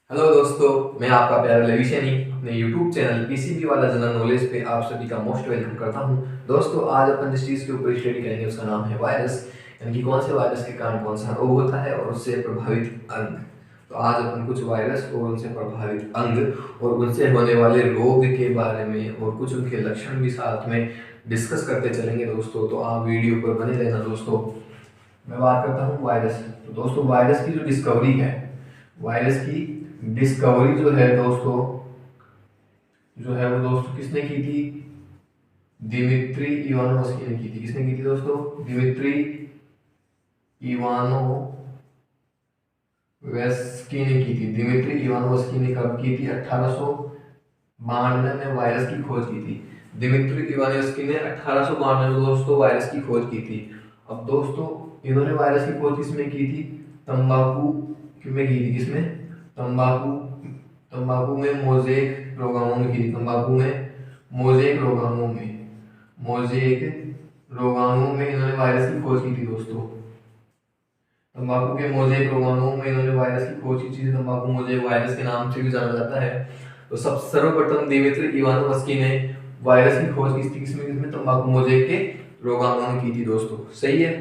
Hello दोस्तों, मैं आपका प्यारा लवी सैनी अपने यूट्यूब चैनल पीसीबी वाला जनरल नॉलेज पे आप सभी का मोस्ट वेलकम करता हूं। दोस्तों, आज अपन जिस चीज़ के ऊपर स्टडी करेंगे उसका नाम है वायरस, यानी कि कौन से वायरस के कारण कौन सा रोग होता है और उससे प्रभावित अंग। तो आज अपन कुछ वायरस और उनसे प्रभावित अंग और उनसे होने वाले रोग के बारे में और कुछ उनके लक्षण भी साथ में डिस्कस करते चलेंगे दोस्तों। तो आप वीडियो पर बने रहना दोस्तों। मैं बात करता हूँ वायरस। तो दोस्तों, वायरस की जो डिस्कवरी है, वायरस की डिस्कवरी जो है दोस्तों, वो दोस्तों किसने की थी? दिमित्री इवानोव्स्की ने की थी। किसने की थी दोस्तों? दिमित्री इवानोव्स्की ने की थी। दिमित्री इवानोव्स्की ने कब की थी? 1892 में वायरस की खोज की थी। दिमित्री इवानोव्स्की ने 1892 में दोस्तों वायरस की खोज की थी। अब दोस्तों, इन्होंने वायरस की खोज किसमें की थी? तंबाकू में की थी। किसमें? तंबाकू तंबाकू में मोजेक रोगाणु में की थी। तंबाकू में मोजेक रोगाणु में इन्होंने वायरस की खोज की थी दोस्तों। तंबाकू के मोजेक रोगाणु में इन्होंने वायरस की खोज की थी। तंबाकू मोजेक वायरस के नाम से भी जाना जाता है। तो सब सर्वप्रथम दिमित्री इवानोव्स्की ने वायरस की खोज की थी। किसमें? तंबाकू मोजेक के रोगाणु में की थी दोस्तों। सही है।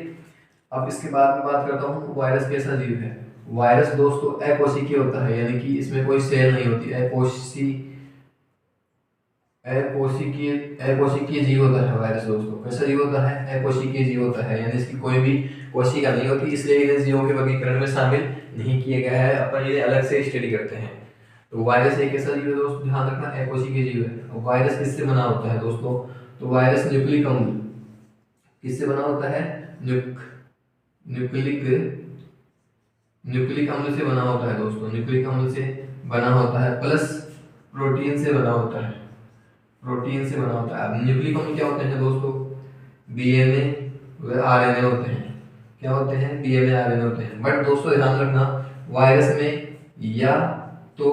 अब इसके बाद में बात करता हूँ वायरस कैसा जीव है। वायरस दोस्तों अकोशिकीय होता है, यानी कि इसमें कोई सेल नहीं होती। अकोशिकीय जीव होता है वायरस दोस्तों। कैसा जीव होता है? अकोशिकीय जीव होता है, यानी इसकी कोई भी कोशिका नहीं होती, इसलिए इन्हें जीवों के वर्गीकरण में शामिल नहीं किया गया है। अपन इन्हें अलग से स्टडी करते हैं। तो वायरस एक ऐसा जीव है दोस्तों, ध्यान रखना, अकोशिकीय जीव है। वायरस किससे बना होता है दोस्तों? तो वायरस न्यूक्लिक अम्ल किससे बना होता है? न्यूक्लिक न्यूक्लिक अम्ल से बना होता है दोस्तों। न्यूक्लिक अम्ल से बना होता है प्लस प्रोटीन से बना होता है। प्रोटीन से बना होता है। अब न्यूक्लिक अम्ल क्या होते हैं दोस्तों? डीएनए व आरएनए होते हैं। क्या होते हैं? डीएनए आरएनए होते हैं। बट दोस्तों ध्यान रखना, वायरस में या तो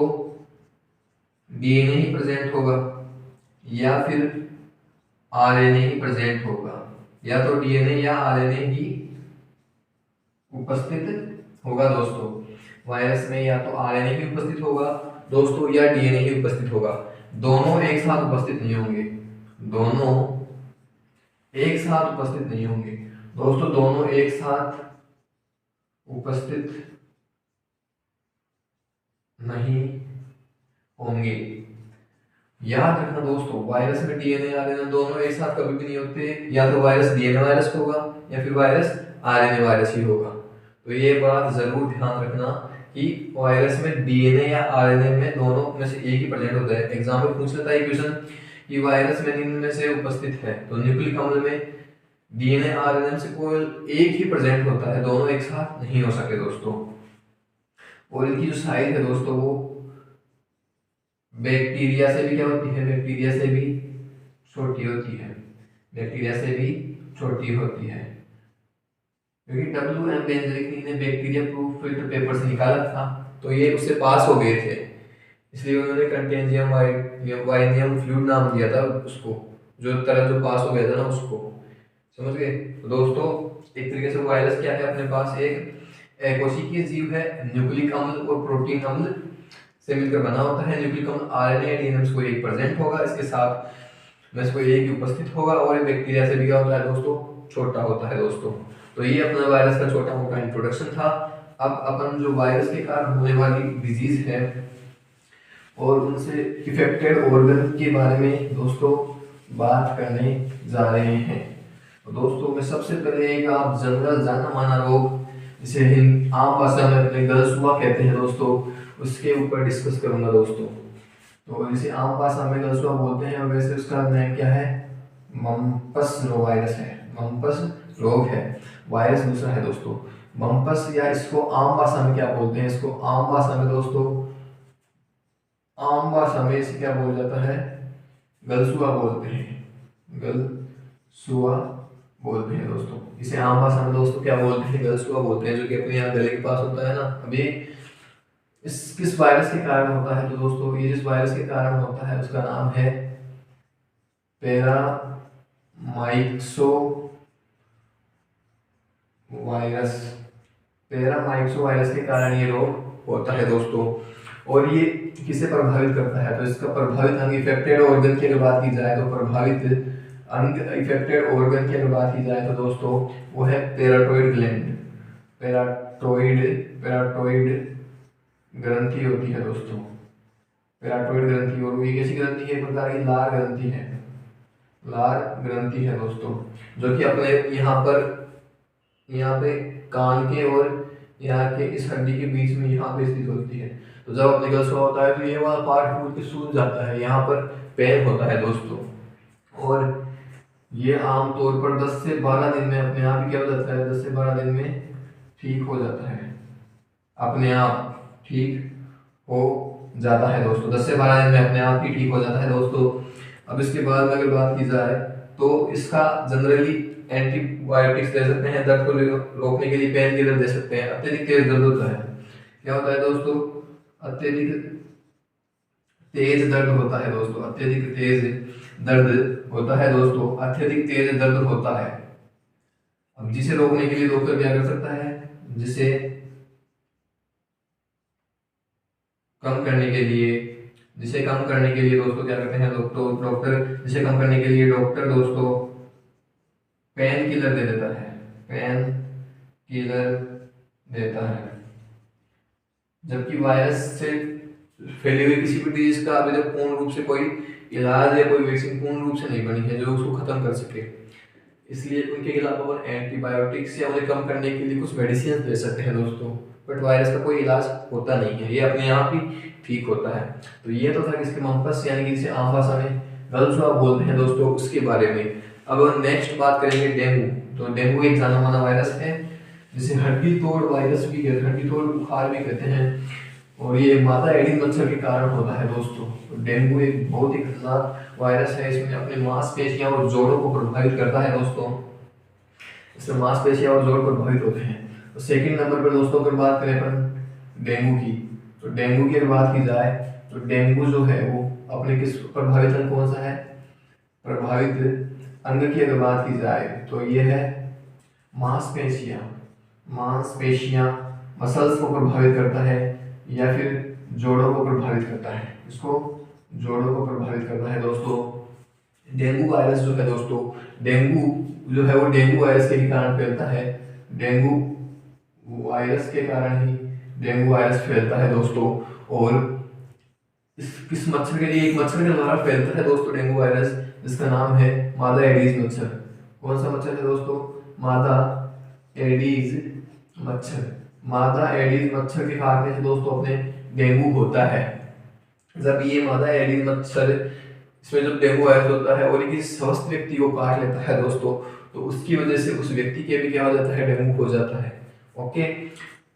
डीएनए ही प्रेजेंट होगा या फिर आरएनए ही प्रेजेंट होगा। या तो डीएनए या आरएनए ही उपस्थित होगा दोस्तों। वायरस में या तो आरएनए ही उपस्थित होगा दोस्तों या डीएनए ही उपस्थित होगा। दोनों एक साथ उपस्थित नहीं होंगे। दोनों एक साथ उपस्थित नहीं होंगे दोस्तों। दोनों एक साथ उपस्थित नहीं होंगे। याद रखना दोस्तों, वायरस में डीएनए आरएनए दोनों एक साथ कभी भी नहीं होते। या तो वायरस डीएनए वायरस होगा या फिर वायरस आरएनए वायरस ही होगा। तो ये बात जरूर ध्यान रखना कि वायरस में डीएनए या आरएनए में दोनों में से एक ही प्रेजेंट होता है। एग्जाम्पल पूछ लेता है क्वेश्चन कि वायरस में निम्न में से उपस्थित है, तो न्यूक्लिक अम्ल में डीएनए आरएनए से कोई एक ही प्रेजेंट होता है, दोनों एक साथ नहीं हो सके दोस्तों। और इनकी जो साइज है दोस्तों, वो बैक्टीरिया से भी क्या होती है? बैक्टीरिया से भी छोटी होती है। बैक्टीरिया से भी छोटी होती है, क्योंकि WM बेंजलिक ने बैक्टीरिया प्रूफ फिल्टर पेपर से निकाला था, तो ये उससे पास हो गए थे, इसलिए उन्होंने कंटेंजियम वाइनियम फ्लूइड नाम दिया था उसको। जो पास हो गया था ना उसको, समझ गए? तो दोस्तों, एक तरीके से वायरस क्या है अपने पास? एक कोशिकीय जीव है। न्यूक्लिक अम्ल और प्रोटीन अम्ल से मिलकर बना होता है। न्यूक्लिक अम्ल आरएनए डीएनए से कोई एक प्रेजेंट होगा, इसके साथ में से कोई एक उपस्थित होगा, और ये बैक्टीरिया से भी क्या होता है दोस्तों? छोटा होता है दोस्तों। तो ये अपना वायरस का छोटा मोटा इंट्रोडक्शन था। अब अपन जो वायरस के कारण होने वाली डिजीज है और उनसे इफेक्टेड ऑर्गन के बारे में दोस्तों बात करने जा रहे हैं। तो दोस्तों, मैं सबसे पहले एक आप जनरल जाना माना रोग, जिसे आम भाषा में अपने गलसुआ कहते हैं दोस्तों, उसके ऊपर डिस्कस करूंगा दोस्तों। तो जिसे आम भाषा में गलसुआ बोलते हैं, और वैसे उसका नेम क्या है? मम्पस वायरस है। मम्पस रोग है। वायरस दूसरा है दोस्तों मम्पस, या इसको आम भाषा में क्या बोलते हैं? इसको आम भाषा में दोस्तों, आम भाषा में इसे क्या बोला जाता है? गलसुआ बोलते हैं। गलसुआ बोलते हैं दोस्तों। इसे आम भाषा में दोस्तों क्या बोलते हैं? गलसुआ बोलते हैं, जो कि अपने यहाँ गले के पास होता है ना। अभी इस किस वायरस के कारण होता है? तो दोस्तों, ये जिस वायरस के कारण होता है उसका नाम है पैरामाइक्सो वायरस। पैरामाइक्सो वायरस के कारण ये रोग होता है दोस्तों। और ये किसे प्रभावित करता है, तो इसका प्रभावित अंग इफेक्टेड ऑर्गन की अगर बात की जाए तो प्रभावित अंग इफेक्टेड ऑर्गन की अगर बात की जाए तो दोस्तों वो है पैराटॉइड ग्लैंड। पैराटॉइड ग्रंथि होती है दोस्तों, पैराटॉइड ग्रंथि। और वो एक ऐसी ग्रंथि है, एक प्रकार की लार ग्रंथि है, लार ग्रंथि है दोस्तों, जो कि अपने यहाँ पे कान के और यहाँ के इस हड्डी के बीच में यहाँ पे स्थित होती है। तो जब अपने गलसुआ होता है तो ये वाला पार्ट फूल के सूज जाता है, यहाँ पर पेन होता है दोस्तों। और ये आमतौर पर 10 से 12 दिन में अपने आप ही क्या हो जाता है, 10 से 12 दिन में ठीक हो जाता है, अपने आप ठीक हो जाता है दोस्तों। 10 से 12 दिन में अपने आप ही ठीक हो जाता है दोस्तों। अब इसके बाद में अगर बात की जाए तो इसका जनरली एंटीबायोटिक्स दे सकते हैं, दर्द को रोकने के लिए पेन किलर दे सकते हैं। अत्यधिक तेज दर्द होता है, क्या होता है दोस्तों, अत्यधिक तेज दर्द होता है दोस्तों, अत्यधिक तेज दर्द होता है दोस्तों, अत्यधिक तेज दर्द होता है। अब जिसे रोकने के लिए डॉक्टर क्या कर सकता है, जिसे कम करने के लिए दोस्तों क्या करते हैं डॉक्टर जिसे कम करने के लिए डॉक्टर दोस्तों पेन किलर दे देता है, पेन किलर देता है। जबकि वायरस से फैली हुई किसी भी डिजीज का अभी तक पूर्ण रूप से कोई इलाज या कोई वैक्सीन पूर्ण रूप से नहीं बनी है जो उसको खत्म कर सके, इसलिए उनके खिलाफ अपन एंटीबायोटिक्स या उन्हें कम करने के लिए कुछ मेडिसिन दे सकते हैं दोस्तों। बट वायरस का कोई इलाज होता नहीं है, ये अपने आप ही ठीक होता है। तो ये तो था किसके मम्पस यानी कि जिसे आम भाषा में गलसुआ बोलते हैं दोस्तों, उसके बारे में। अब नेक्स्ट बात करेंगे डेंगू। तो डेंगू एक जाना माना वायरस है जिसे हड्डी तोड़ वायरस भी कहते हैं, हड्डी तोड़ बुखार भी कहते हैं, और ये मादा एडिस मच्छर के कारण होता है दोस्तों। तो डेंगू एक बहुत ही खतरनाक वायरस है, इसमें अपने मांसपेशियां और जोड़ों को प्रभावित करता है दोस्तों, इसमें मांसपेशियां और जोड़ प्रभावित होते हैं। तो सेकंड नंबर पर दोस्तों अगर बात करें अपन डेंगू की, तो डेंगू की अगर बात की जाए तो डेंगू जो है वो अपने किस प्रभावित अंग कौन सा है, प्रभावित अंग की अगर बात की जाए तो ये है मांसपेशियां मसल्स को प्रभावित करता है या फिर जोड़ों को प्रभावित करता है, इसको जोड़ों को प्रभावित करता है दोस्तों। डेंगू वायरस जो है दोस्तों, डेंगू जो है वो डेंगू वायरस के ही कारण फैलता है, डेंगू वायरस के कारण ही डेंगू वायरस फैलता है दोस्तों। और किस मच्छर के लिए, एक मच्छर के द्वारा फैलता है दोस्तों डेंगू वायरस, जिसका नाम है मादा एडीज मच्छर। कौन सा मच्छर है दोस्तों, मादा एडीज मच्छर। मादा एडीज मच्छर के काटने से दोस्तों अपने डेंगू होता है। जब ये मादा एडीज मच्छर इसमें जब डेंगू वायरस होता है और ये स्वस्थ व्यक्ति को काट लेता है दोस्तों, तो उसकी वजह से उस व्यक्ति के भी क्या हो जाता है, डेंगू हो जाता है। ओके,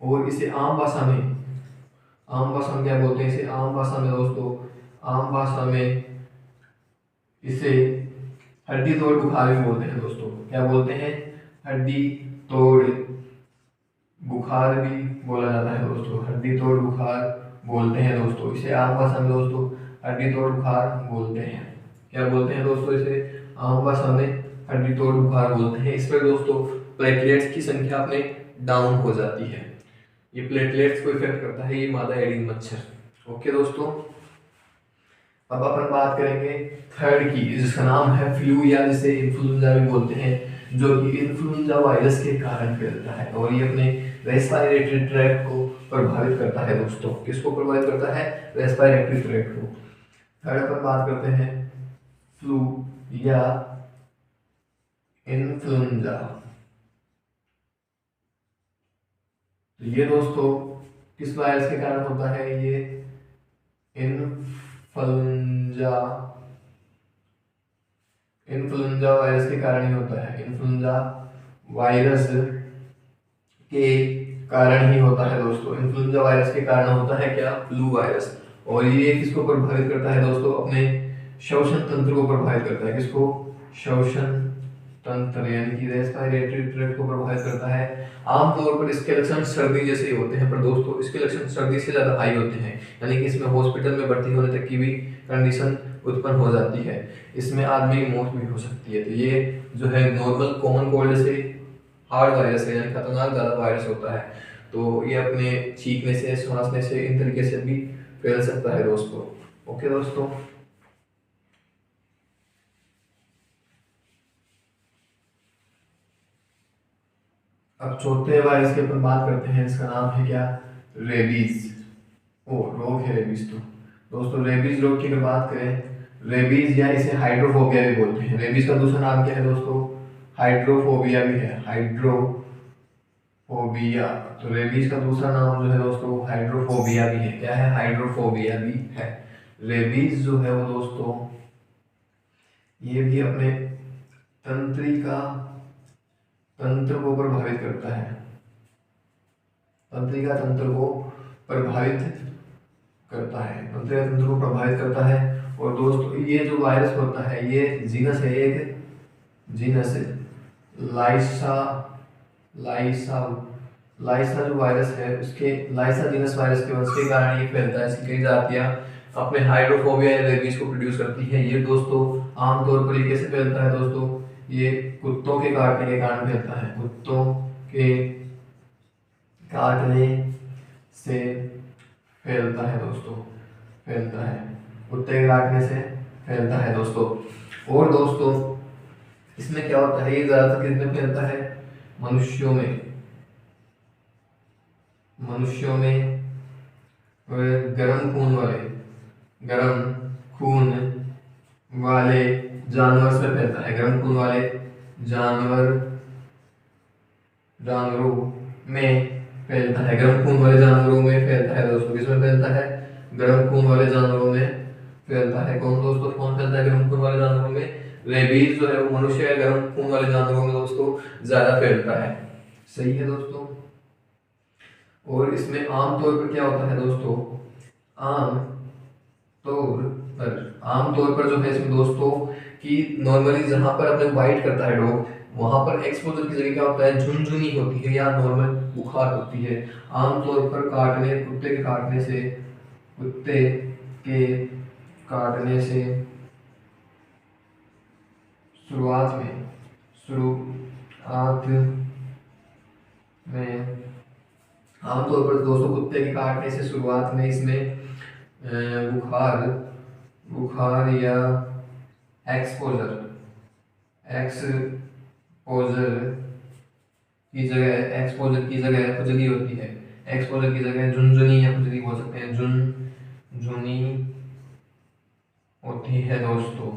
और इसे आम भाषा में क्या बोलते हैं, इसे आम भाषा में दोस्तों, आम भाषा में इसे हड्डी तोड़ बुखार भी बोलते हैं दोस्तों। क्या बोलते हैं, हड्डी तोड़ बुखार भी बोला जाता है दोस्तों, हड्डी तोड़ बुखार बोलते हैं दोस्तों। इसे आम भाषा में दोस्तों हड्डी तोड़ बुखार बोलते हैं। क्या बोलते हैं दोस्तों, इसे आम भाषा में हड्डी तोड़ बुखार बोलते हैं। इस पर दोस्तों प्लेटलेट्स की संख्या अपने डाउन हो जाती है, ये प्लेटलेट्स को इफेक्ट करता है ये मादा एडीज मच्छर। ओके दोस्तों, अब अपन बात करेंगे थर्ड की, जिसका नाम है फ्लू या जिसे इन्फ्लुएंजा भी बोलते हैं, जो कि इन्फ्लुएंजा वायरस के कारण फैलता है और ये अपने रेस्पिरेटरी ट्रैक्ट को प्रभावित करता है दोस्तों। किसको प्रभावित करता है, रेस्पिरेटरी ट्रैक्ट को। थर्ड अपन बात करते हैं फ्लू या इन्फ्लुएंजा। तो ये दोस्तों किस वायरस के कारण होता है, ये इन्फ्लुएंजा वायरस के कारण ही होता है, इन्फ्लुएंजा वायरस के कारण ही होता है दोस्तों। इन्फ्लुएंजा वायरस के कारण होता है क्या, फ्लू वायरस। और ये किसको प्रभावित करता है दोस्तों, अपने श्वसन तंत्र को प्रभावित करता है। किसको, श्वसन तंत्र यानी कि रेस्पिरेटरी ट्रैक्ट को प्रभावित करता है। आमतौर पर इसके लक्षण सर्दी जैसे ही होते हैं, पर दोस्तों इसके लक्षण सर्दी से ज़्यादा हाई होते हैं, यानी कि इसमें हॉस्पिटल में भर्ती होने तक की भी कंडीशन उत्पन्न हो जाती है, इसमें आदमी की मौत भी हो सकती है। तो ये जो है नॉर्मल कॉमन कोल्ड से हार्ड वायरस है, यानी खतरनाक ज़्यादा वायरस होता है। तो ये अपने छींकने से, श्वासने से, इन तरीके से भी फैल सकता है दोस्तों। ओके दोस्तों, अब चौथे वायरस की अपन बात करते हैं। इसका नाम है क्या? रेबीज। ओ रोग है रेबीज। तो दोस्तों रेबीज रोग की अगर बात करें, रेबीज या इसे हाइड्रोफोबिया भी बोलते हैं। रेबीज का दूसरा नाम क्या है दोस्तों? हाइड्रोफोबिया भी है, हाइड्रोफोबिया। तो रेबीज का दूसरा नाम जो है दोस्तों हाइड्रोफोबिया भी है। क्या है? हाइड्रोफोबिया भी है। रेबीज जो है वो दोस्तों ये भी अपने तंत्रिका तंत्र को प्रभावित करता है, तंत्रिका तंत्र को प्रभावित करता है, तंत्रिका तंत्र को प्रभावित करता है। और दोस्तों ये जो वायरस होता है ये जीनस है, एक जीनस लाइसा लाइसा लाइसा जो वायरस है उसके लाइसा जीनस वायरस के वंश के कारण ये फैलता है। इसकी कई जातियां अपने हाइड्रोफोबिया या रेबीज को प्रोड्यूस करती है। ये दोस्तों आमतौर पर ये कैसे फैलता है दोस्तों? ये कुत्तों के काटने के कारण फैलता है, कुत्तों के काटने से फैलता है दोस्तों, फैलता है, कुत्ते के काटने से फैलता है दोस्तों। और दोस्तों इसमें क्या होता है? ये ज्यादातर किसमें फैलता है? मनुष्यों में, मनुष्यों में गर्म खून वाले जानवर से फैलता है। गर्म खून वाले जानवरों में फैलता है, गर्म खून वाले जानवरों में फैलता है दोस्तों। किसमें फैलता है? गर्म खून वाले जानवरों में फैलता है। कौन दोस्तों कौन फैलता है गर्म खून वाले जानवरों में? रेबीज जो है वो मनुष्य या गर्म खून वाले जानवरों में दोस्तों ज्यादा फैलता है। सही है दोस्तों। और इसमें आमतौर पर क्या होता है दोस्तों? आमतौर पर जो है इसमें दोस्तों कि नॉर्मली जहां पर अपने बाइट करता है डॉग, वहां पर एक्सपोजर की जगह क्या होता है? झुनझुनी होती है या नॉर्मल बुखार होती है। आमतौर पर कुत्ते के काटने से शुरुआत में आमतौर पर दोस्तों कुत्ते के काटने से शुरुआत में इसमें बुखार या एक्सपोजर की जगह खुजली होती है। एक्सपोजर की जगह झुनझुनी या खुजली बोल सकते हैं, झुनझुनी होती है दोस्तों।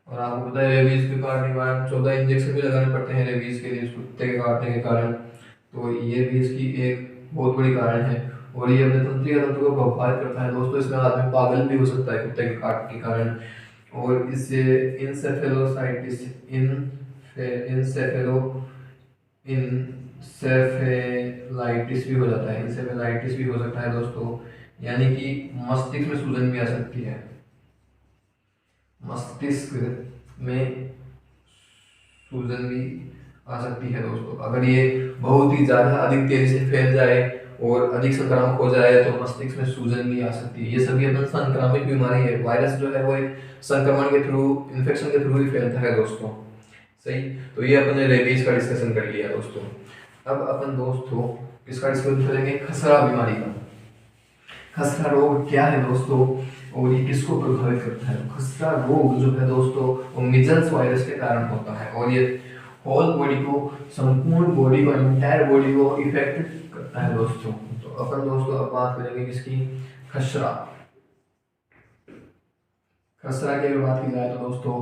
और आपको पता है रेबीज के काटने के बाद 14 इंजेक्शन भी लगाने पड़ते हैं रेबीज के लिए कुत्ते के काटने के कारण। तो ये भी इसकी एक बहुत बड़ी कारण है। और ये अपने तंत्रिका तंत्र को प्रभावित करता है दोस्तों। इसमें आदमी पागल भी हो सकता है कुत्ते के काटने के कारण। और इससे इंसेफेलाइटिस भी हो जाता है, इंसेफेलाइटिस भी हो सकता है दोस्तों। यानी कि मस्तिष्क में सूजन भी आ सकती है, मस्तिष्क में सूजन भी आ सकती है दोस्तों। अगर ये बहुत ही ज़्यादा अधिक तेजी से फैल जाए और अधिक संक्रामक हो जाए तो मस्तिष्क में सूजन भी आ सकती है। ये सभी अपना संक्रामक बीमारी है। वायरस जो है वो एक संक्रमण के थ्रू, इन्फेक्शन के थ्रू ही फैलता है दोस्तों। सही। तो ये अपने रेबीज का डिस्कशन कर लिया दोस्तों। अब अपन दोस्तों किसका डिस्कशन करेंगे? खसरा बीमारी का। खसरा रोग क्या है दोस्तों और ये किसको प्रभावित करता है? खसरा रोग जो है दोस्तों वो मिजल्स वायरस के कारण होता है और ये होल बॉडी को, संपूर्ण बॉडी को, एंटायर बॉडी को इफेक्ट करता है दोस्तों। तो अपन दोस्तों अब बात करेंगे किसकी? खसरा। खसरा की अगर बात की जाए तो दोस्तों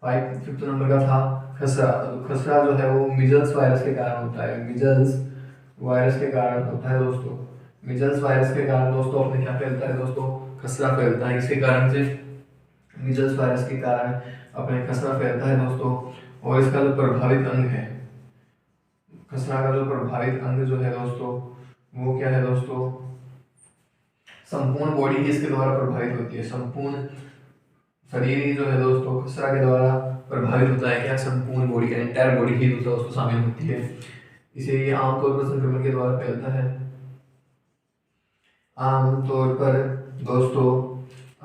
5th नंबर का था खसरा। तो खसरा जो है वो मिजल्स वायरस के कारण होता है, मिजल्स वायरस के कारण होता है दोस्तों। मिजल्स वायरस के कारण दोस्तों अपने क्या फैलता है दोस्तों? खसरा फैलता है। इसके कारण से मिजल्स वायरस के कारण अपने खसरा फैलता है दोस्तों। और इसका जो प्रभावित अंग है, खसरा का जो प्रभावित अंग जो है दोस्तों वो क्या है दोस्तों? संपूर्ण बॉडी ही इसके द्वारा प्रभावित होती है। संपूर्ण शरीर ही जो है दोस्तों खसरा के द्वारा प्रभावित होता है। क्या? संपूर्ण बॉडी, एंटायर बॉडी ही दोस्तों शामिल होती है। इसे ये आमतौर पर संक्रमण के द्वारा फैलता है। आमतौर पर दोस्तों,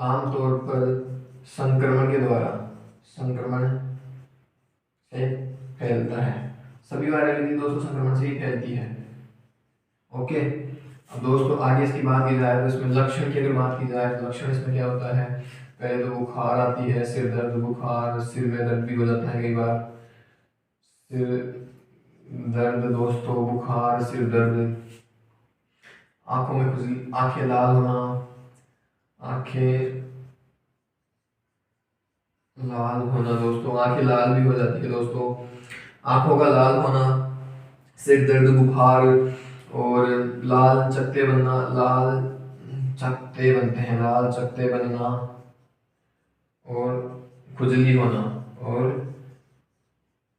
आमतौर पर संक्रमण से फैलता है। सभी वायरल दोस्तों संक्रमण से ही फैलती है। ओके। अब दोस्तों आगे इसकी बात की जाए तो इसमें लक्षण की अगर बात की जाए तो लक्षण इसमें क्या होता है, पहले तो बुखार आती है, सिर दर्द, बुखार, सिर में दर्द भी हो जाता है कई बार, सिर दर्द दोस्तों, बुखार, सिर दर्द, आंखों में खुजली, आंखें लाल होना, आंखें लाल होना दोस्तों, आंखें लाल भी हो जाती है दोस्तों, आंखों का लाल होना, सिर दर्द, बुखार और लाल चकत्ते बनना, लाल चकत्ते बनते हैं, लाल चकत्ते बनना और खुजली होना, और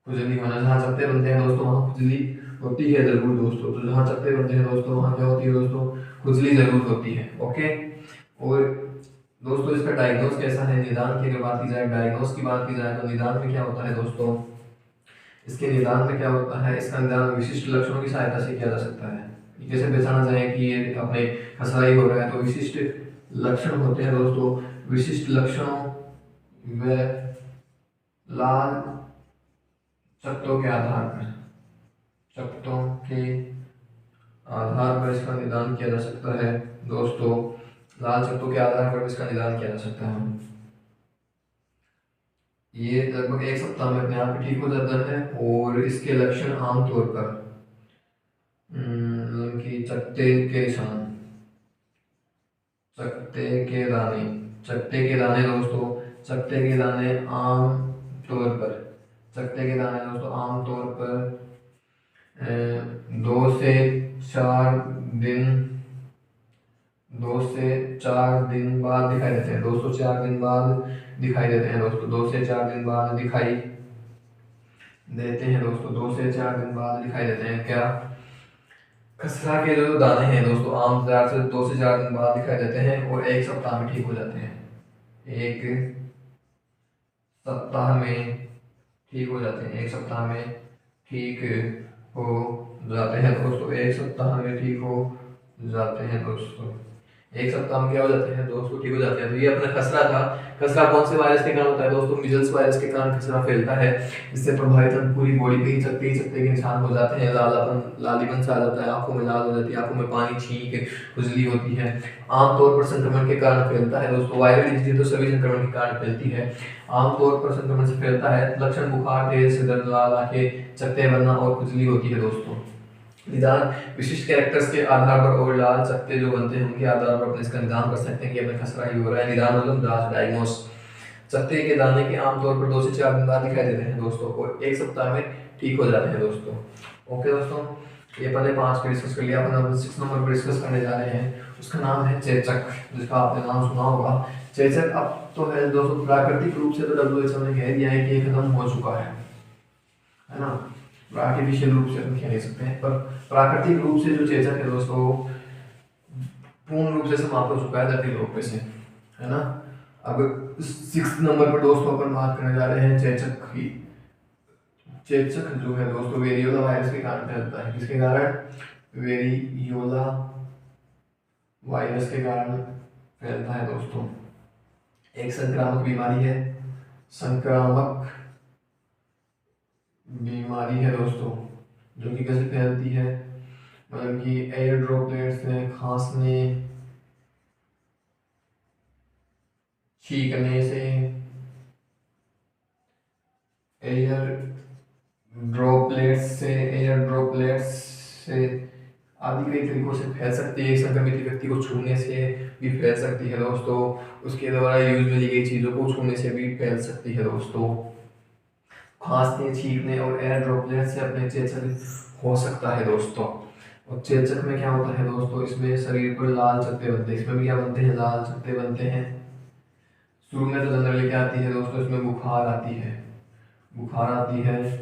खुजली होना, जहाँ चकत्ते बनते हैं दोस्तों वहाँ खुजली होती है जरूर दोस्तों, तो जहाँ चकत्ते बनते हैं दोस्तों वहाँ क्या होती है दोस्तों, खुजली जरूर होती है। ओके, और दोस्तों इसका डायग्नोस कैसा है, निदान की अगर बात की जाए, डायग्नोस की बात की जाए तो निदान में क्या होता है दोस्तों, इसके निदान में क्या होता है, इसका निदान विशिष्ट लक्षणों की सहायता से किया जा सकता है। कैसे पहचाना जाए कि ये अपने खसरा ही हो रहा है, तो विशिष्ट लक्षण होते हैं दोस्तों, विशिष्ट लक्षणों व लाल चकत्तों के आधार पर, चकत्तों के आधार पर इसका निदान किया जा सकता है दोस्तों, लाल चकत्तों के आधार पर इसका निदान किया जा सकता है। ये लगभग 1 सप्ताह में अपने आप ठीक हो जाता है, और इसके लक्षण आमतौर पर कि चकत्ते के निशान, चकत्ते के दाने, चकत्ते के दाने दोस्तों, चकत्ते के दाने आम तौर पर, चकत्ते के दाने दोस्तों आमतौर पर 2 से 4 दिन, 2 से 4 दिन बाद दिखाई देते हैं, 2 से 4 दिन बाद दिखाई देते हैं दोस्तों, 2 से 4 दिन बाद दिखाई देते हैं दोस्तों, 2 से 4 दिन बाद दिखाई देते हैं क्या, खसरा के जो दाने हैं दोस्तों आमतौर से 2 से 4 दिन बाद दिखाई देते हैं और 1 सप्ताह में ठीक हो जाते हैं, 1 सप्ताह में ठीक हो जाते हैं, 1 सप्ताह में ठीक हो जाते हैं दोस्तों, 1 सप्ताह में ठीक हो जाते हैं दोस्तों, 1 सप्ताह में क्या हो जाते हैं दोस्तों, ठीक हो जाते हैं। तो ये अपना खसरा था। खसरा कौन से वायरस के कारण होता है दोस्तों, मीजल्स वायरस के कारण खसरा फैलता है, इससे प्रभावित पूरी बॉडी पे ही चकत्ते के निशान हो जाते हैं, लालापन, लालीपन सा आ जाता है, आंखों में लाल हो जाती है, आंखों में पानी, छींक, खुजली होती है, आमतौर पर संक्रमण के कारण फैलता है दोस्तों, वायरल डिजीज तो सभी संक्रमण के कारण फैलती है, आमतौर पर संक्रमण से फैलता है। लक्षण बुखार, तेज सिर दर्द, लाल आंखें, चकत्ते बनना और खुजली होती है दोस्तों। निदान विशिष्ट कैरेक्टर्स के आधार पर और लाल चकत्ते जो बनते हैं उनके आधार पर अपने इसका निदान कर सकते हैं कि हमें खसरा ही हो रहा है। निदान मतलब जांच, डायग्नोस। चकत्ते के दाने के आमतौर पर 2 से 4 दिन बाद दिखाई देते हैं दोस्तों, और 1 सप्ताह में ठीक हो जाते हैं दोस्तों। ओके दोस्तों, ये पहले 5 पे डिस्कस कर लिया, अपन अब 6 नंबर पर डिस्कस करने जा रहे हैं। उसका नाम है चेचक, जिसका आपने नाम सुना होगा। चेचक अब तो है दोस्तों, प्राकृतिक रूप से तो WHO ने कह दिया है कि ये खत्म हो चुका है ना, आर्टिफिशियल रूप से हम कह नहीं सकते हैं, पर प्राकृतिक रूप से जो चेचक है दोस्तों पूर्ण रूप से समाप्त हो चुका है धरती लोक पे से, है ना। अब 6 नंबर पर दोस्तों अपन बात करने जा रहे हैं चेचक की। चेचक जो है दोस्तों वेरियोला वायरस के कारण फैलता है, किसके कारण, वेरियोला वायरस के कारण फैलता है दोस्तों। एक संक्रामक बीमारी है, संक्रामक बीमारी है दोस्तों, जो कि कैसे फैलती है, मतलब कि एयर ड्रॉपलेट से, खांसने, छींकने से, एयर ड्रॉपलेट्स से आदि कई तरीकों से फैल सकती है। संक्रमित व्यक्ति को छूने से भी फैल सकती है दोस्तों, उसके द्वारा यूज में ली गई चीज़ों को छूने से भी फैल सकती है दोस्तों। खांसने, छींकने और एयर ड्रॉपलेट से अपने चेचक हो सकता है दोस्तों। और चेचक में क्या होता है दोस्तों, इसमें शरीर पर लाल चकत्ते बनते हैं, इसमें भी क्या बनते हैं, लाल चकत्ते बनते हैं। शुरू में तो जनरली क्या आती है दोस्तों, इसमें बुखार आती है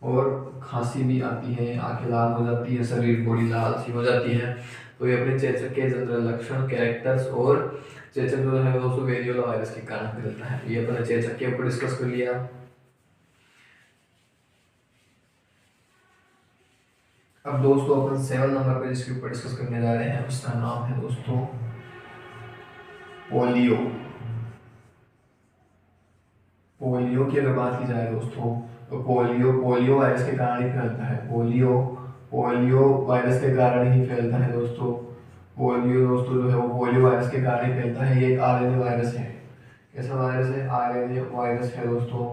और खांसी भी आती है, आंखें लाल हो जाती है, शरीर बॉडी लाल सी हो जाती है। तो ये अपने चेचक के जनरल लक्षण, कैरेक्टर्स, और चेचक जो है दोस्तों वेरियोला वायरस के कारण फैलता है। ये अपने चेचक के ऊपर डिस्कस कर लिया। अब दोस्तों अपन 7 नंबर पर जिसके ऊपर डिस्कस करने जा रहे हैं उसका नाम है दोस्तों पोलियो। पोलियो की अगर बात की जाए दोस्तों तो पोलियो वायरस के कारण ही फैलता है, पोलियो वायरस के कारण ही फैलता है दोस्तों। पोलियो दोस्तों जो है वो पोलियो वायरस के कारण ही फैलता है। ये एक आरएनए वायरस है। कैसा वायरस है? आरएनए वायरस है दोस्तों।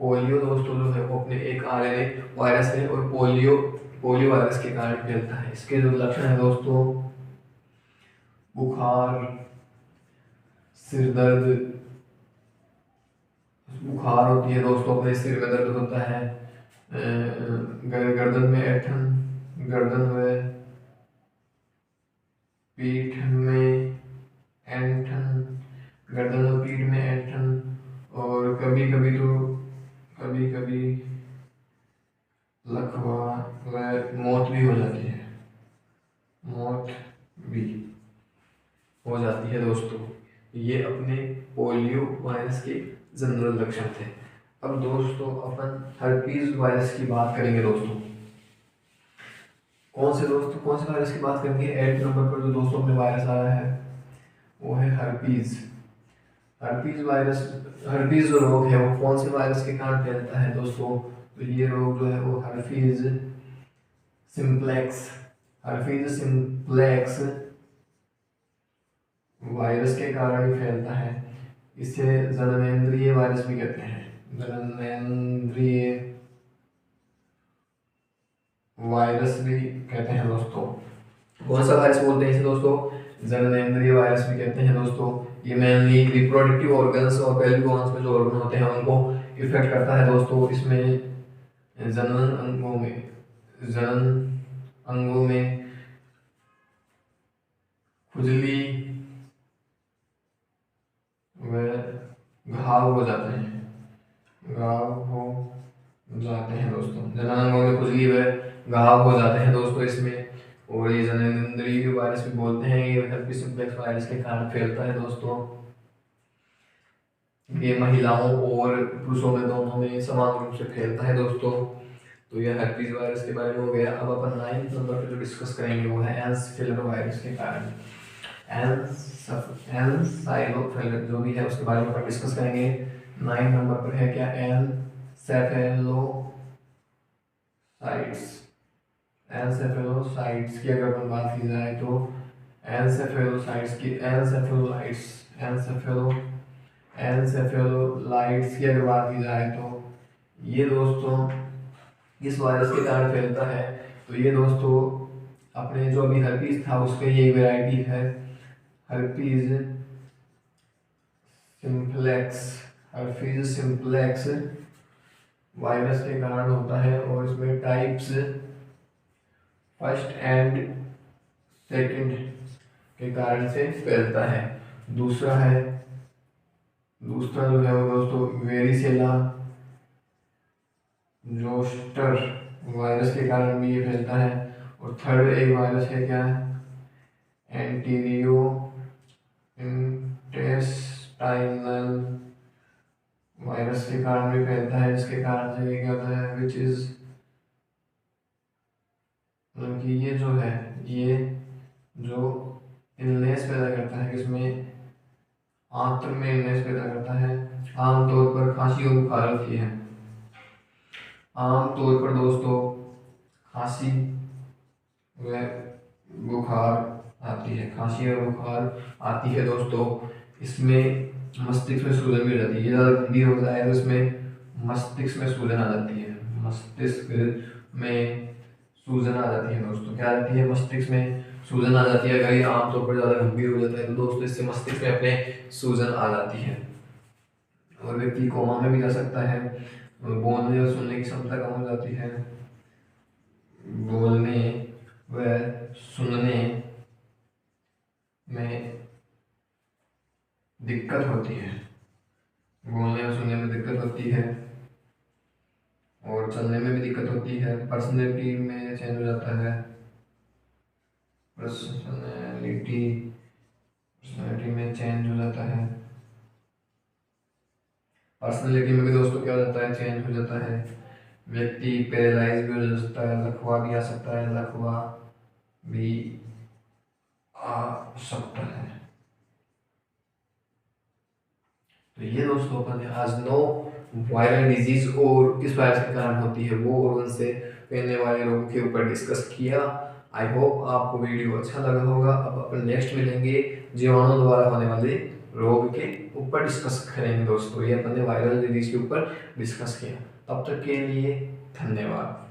पोलियो दोस्तों जो है वो अपने एक आरएनए वायरस है और पोलियो पोलियो वायरस के कारण फैलता है। इसके जो लक्षण है दोस्तों, बुखार, सिर दर्द, बुखार होती है दोस्तों, अपने सिर में दर्द होता है, गर्दन में ऐंठन, गर्दन में, पीठ में ऐंठन, गर्दन और पीठ में ऐंठन, और कभी कभी लकवा व मौत भी हो जाती है, मौत भी हो जाती है दोस्तों। ये अपने पोलियो वायरस के जनरल लक्षण थे। अब दोस्तों अपन हर्पीज वायरस की बात करेंगे दोस्तों। कौन से वायरस की बात करेंगे? 8 नंबर पर जो दोस्तों अपने वायरस आया है वो है हर्पीज। हर्पीज वायरस, हर्पीज जो रोग है वो कौन से वायरस के कारण फैलता है दोस्तों? तो ये रोग जो है वो हर्पीज सिम्प्लेक्स वायरस के कारण ही फैलता है। इसे जननेंद्रिय वायरस भी कहते हैं, जननेंद्रिय वायरस भी कहते हैं दोस्तों। कौन सा वायरस बोलते हैं इसे दोस्तों? जननेंद्रिय वायरस भी कहते हैं दोस्तों। ये मेनली रिप्रोडक्टिव ऑर्गन्स और पेल्विक ऑर्गन्स में जो ऑर्गन होते हैं उनको इफेक्ट करता है दोस्तों। इसमें जनन अंगों में खुजली व घाव हो जाते हैं, दोस्तों। जनन अंगों में खुजली व घाव हो जाते हैं दोस्तों इसमें। और ये जननेंद्रिय वायरस भी बोलते हैं, ये हर्पीज सिम्प्लेक्स वायरस के कारण फैलता है दोस्तों। ये महिलाओं और पुरुषों में दोनों में समान रूप से फैलता है दोस्तों। तो यह हर्पीज वायरस के बारे में हो गया। अब अपन 9 नंबर पे जो डिस्कस करेंगे वो है एन्सेफेलो वायरस के कारण। एन्सेफेलो जो भी है उसके बारे में अपन डिस्कस करेंगे। 9 नंबर पर है क्या? एन्सेफेलोसाइट्स की अगर अपन बात की जाए तो एन्सेफेलोलाइट्स की अगर बात की जाए तो ये दोस्तों इस वायरस के कारण फैलता है। तो ये दोस्तों अपने जो अभी हर्पीज था उसके ये वैरायटी है, हर्पीज सिम्प्लेक्स वायरस के कारण होता है। और इसमें टाइप्स 1st एंड 2nd के कारण से फैलता है। दूसरा जो है वो दोस्तों वेरिसेला जोस्टर वायरस के कारण भी ये फैलता है। और थर्ड एक वायरस है क्या? एंटीरियो इंटेस्टाइनल वायरस के कारण भी फैलता है। इसके कारण से ये क्या होता है, विच इज मतलब कि ये जो है ये जो इलनेस पैदा करता है, किसमें? आंत्र में इलनेस पैदा करता है। आमतौर पर खांसी और बुखार होती है। आमतौर पर दोस्तों खांसी व बुखार आती है, खांसी और बुखार आती है दोस्तों। इसमें मस्तिष्क में सूजन भी हो जाती है। ये ज़्यादा गंभीर हो जाए तो इसमें मस्तिष्क में सूजन आ जाती है, मस्तिष्क में सूजन आ जाती है दोस्तों। क्या आ जाती है? मस्तिष्क में सूजन आ जाती है। अगर ये आमतौर पर ज़्यादा गंभीर हो जाता है तो दोस्तों इससे मस्तिष्क में अपने सूजन आ जाती है और व्यक्ति कोमा में भी जा सकता है। बोलने और सुनने की क्षमता कम हो जाती है, बोलने व सुनने में दिक्कत होती है, बोलने और सुनने में दिक्कत होती है और चलने में भी दिक्कत होती है। पर्सनैलिटी में चेंज हो जाता है, पर्सनैलिटी में चेंज हो जाता है। पर्सनैलिटी में भी दोस्तों क्या हो जाता है? चेंज हो जाता है। व्यक्ति पैरालाइज भी हो सकता है, लकवा भी आ सकता है, लकवा भी आ सकता है। तो ये दोस्तों अपन ने आज 9 वायरल डिजीज और किस वायरस के कारण होती है वो और उनसे फैलने वाले रोगों के ऊपर डिस्कस किया। आई होप आपको वीडियो अच्छा लगा होगा। अब अपन नेक्स्ट मिलेंगे जीवाणु द्वारा होने वाले रोग के ऊपर डिस्कस करेंगे दोस्तों। ये अपन ने वायरल डिजीज के ऊपर डिस्कस किया। तब तक के लिए धन्यवाद।